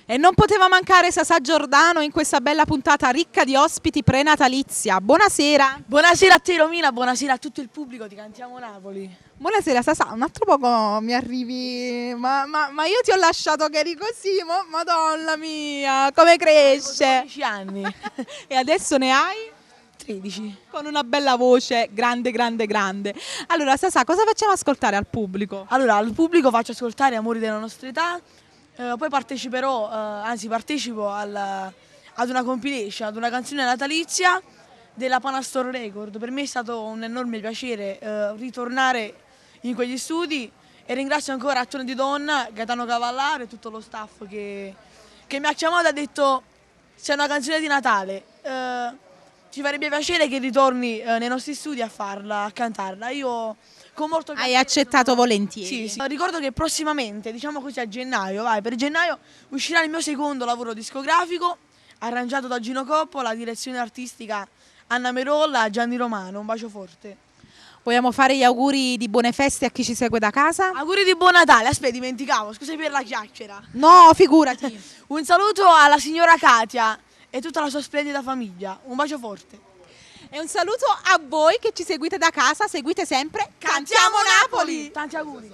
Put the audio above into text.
E non poteva mancare Sasà Giordano in questa bella puntata ricca di ospiti prenatalizia. Buonasera. Buonasera a te Romina, buonasera a tutto il pubblico di Cantiamo Napoli. Buonasera Sasà, un altro poco mi arrivi, ma io ti ho lasciato che eri così, madonna mia, come cresce. 12 anni, E adesso ne hai? 13. Con una bella voce, grande, grande, grande. Allora Sasà, cosa facciamo ascoltare al pubblico? Allora, al pubblico faccio ascoltare Amori della nostra età, poi parteciperò, partecipo ad una compilation, ad una canzone natalizia della Panastor Record. Per me è stato un enorme piacere ritornare in quegli studi e ringrazio ancora A Tono di Donna, Gaetano Cavallaro e tutto lo staff che mi ha chiamato e ha detto c'è una canzone di Natale, ci farebbe piacere che ritorni nei nostri studi a farla, a cantarla. Io con molto Hai piacere accettato volentieri? Sì, sì. Ricordo che prossimamente, diciamo così a gennaio, per gennaio uscirà il mio secondo lavoro discografico, arrangiato da Gino Coppola, direzione artistica Anna Merolla, Gianni Romano. Un bacio forte. Vogliamo fare gli auguri di buone feste a chi ci segue da casa? Auguri di buon Natale, aspetta, dimenticavo, scusa per la chiacchiera. No, figurati. Un saluto alla signora Katia e tutta la sua splendida famiglia. Un bacio forte. E un saluto a voi che ci seguite da casa, seguite sempre Cantiamo Napoli! Tanti auguri.